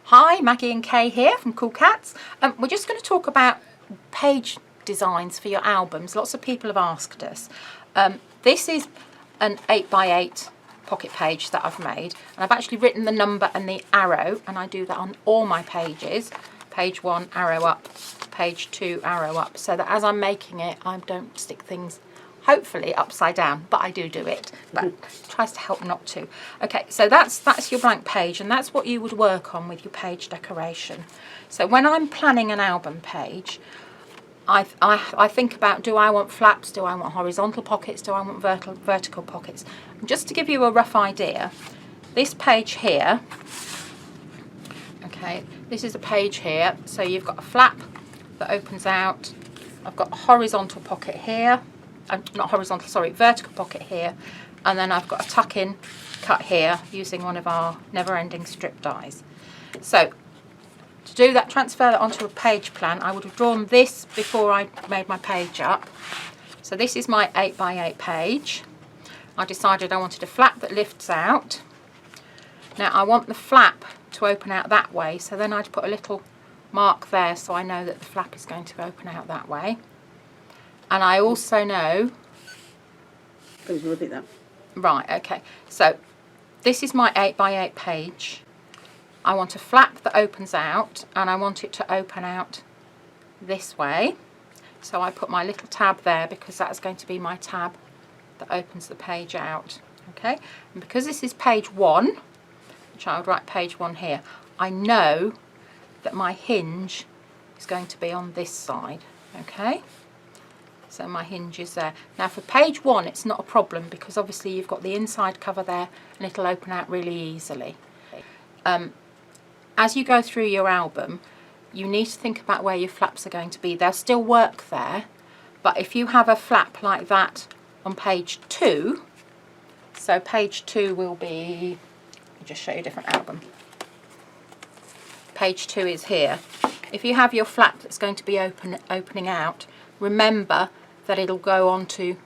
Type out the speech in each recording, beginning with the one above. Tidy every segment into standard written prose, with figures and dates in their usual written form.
Hi, Maggie and Kay here from Cool Cats. We're just going to talk about page designs for your albums. Lots of people have asked us. This is an 8x8 pocket page that I've made, and I've actually written the number and the arrow, and I do that on all my pages. Page 1, arrow up, page 2, arrow up, so that as I'm making it, I don't stick things hopefully upside down, but I do it, but tries to help not to. Okay, so that's your blank page, and that's what you would work on with your page decoration. So when I'm planning an album page, I think about, do I want flaps, do I want horizontal pockets, do I want vertical pockets? And just to give you a rough idea, this page here, okay, this is a page here, so you've got a flap that opens out, I've got a horizontal pocket here, not horizontal, sorry, vertical pocket here, and then I've got a tuck-in cut here using one of our never-ending strip dies. So to do that, transfer that onto a page plan, I would have drawn this before I made my page up. So this is my 8x8 page. I decided I wanted a flap that lifts out. Now I want the flap to open out that way, so then I'd put a little mark there so I know that the flap is going to open out that way. And I also know... Please repeat that. Right, okay. So this is my 8x8 page. I want a flap that opens out, and I want it to open out this way. So I put my little tab there because that's going to be my tab that opens the page out. Okay, and because this is page 1, which I would write page 1 here, I know that my hinge is going to be on this side. Okay, so my hinge is there. Now for page 1 it's not a problem because obviously you've got the inside cover there and it'll open out really easily. As you go through your album, you need to think about where your flaps are going to be. They'll still work there, but if you have a flap like that on page 2, so page 2 will be, I'll just show you a different album. Page 2 is here. If you have your flap that's going to be opening out, remember that it'll go on to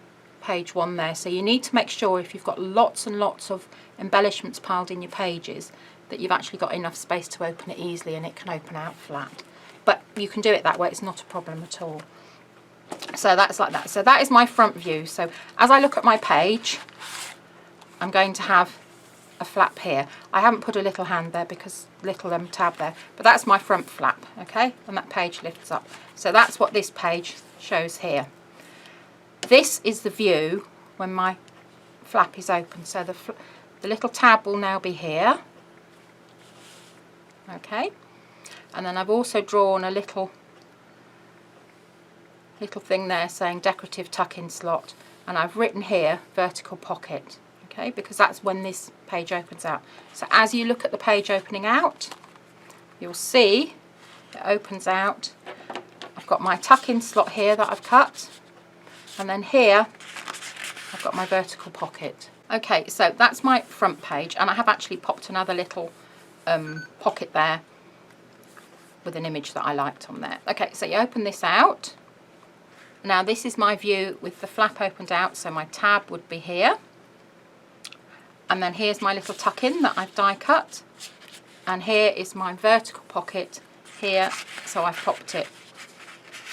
page 1 there. So you need to make sure if you've got lots and lots of embellishments piled in your pages that you've actually got enough space to open it easily and it can open out flat. But you can do it that way, it's not a problem at all. So that's like that. So that is my front view. So as I look at my page, I'm going to have a flap here. I haven't put a little hand there because little tab there, but that's my front flap, okay? And that page lifts up. So that's what this page shows here. This is the view when my flap is open. So the little tab will now be here. Okay, and then I've also drawn a little thing there saying decorative tuck-in slot, and I've written here vertical pocket, okay, because that's when this page opens out. So as you look at the page opening out, you'll see it opens out. I've got my tuck-in slot here that I've cut, and then here I've got my vertical pocket. Okay, so that's my front page, and I have actually popped another little pocket there with an image that I liked on there. Okay, so you open this out. Now this is my view with the flap opened out, so my tab would be here, and then here's my little tuck-in that I've die cut, and here is my vertical pocket here, so I've popped it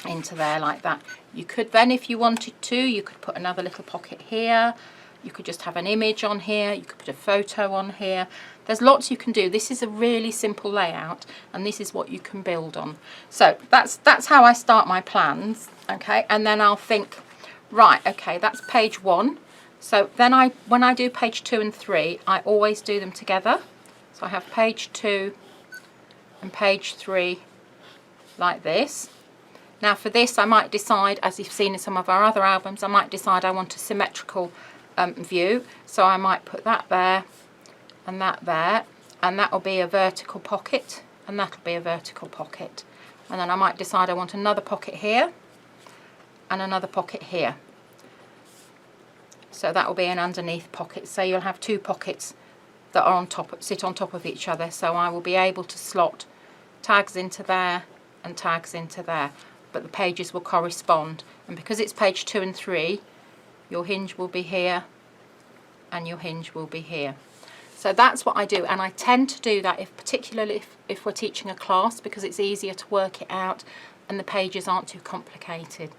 into there like that. You could then, if you wanted to, you could put another little pocket here. You could just have an image on here, you could put a photo on here. There's lots you can do. This is a really simple layout, and this is what you can build on. So that's how I start my plans, okay? And then I'll think, right, okay, that's page 1. So then when I do page 2 and 3, I always do them together. So I have page 2 and page 3 like this. Now for this I might decide, as you've seen in some of our other albums, I might decide I want a symmetrical view, so I might put that there and that there, and that will be a vertical pocket, and that'll be a vertical pocket, and then I might decide I want another pocket here and another pocket here, so that will be an underneath pocket. So you'll have 2 pockets that are on top, sit on top of each other, so I will be able to slot tags into there and tags into there, but the pages will correspond. And because it's page 2 and 3, your hinge will be here and your hinge will be here. So that's what I do, and I tend to do that particularly if we're teaching a class, because it's easier to work it out and the pages aren't too complicated.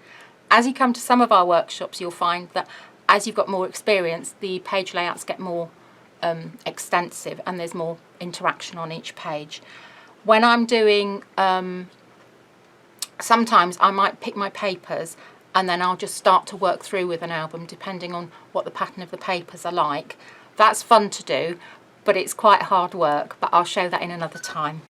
As you come to some of our workshops, you'll find that as you've got more experience, the page layouts get more extensive and there's more interaction on each page. When I'm doing, sometimes I might pick my papers and then I'll just start to work through with an album depending on what the pattern of the papers are like. That's fun to do, but it's quite hard work, but I'll show that in another time.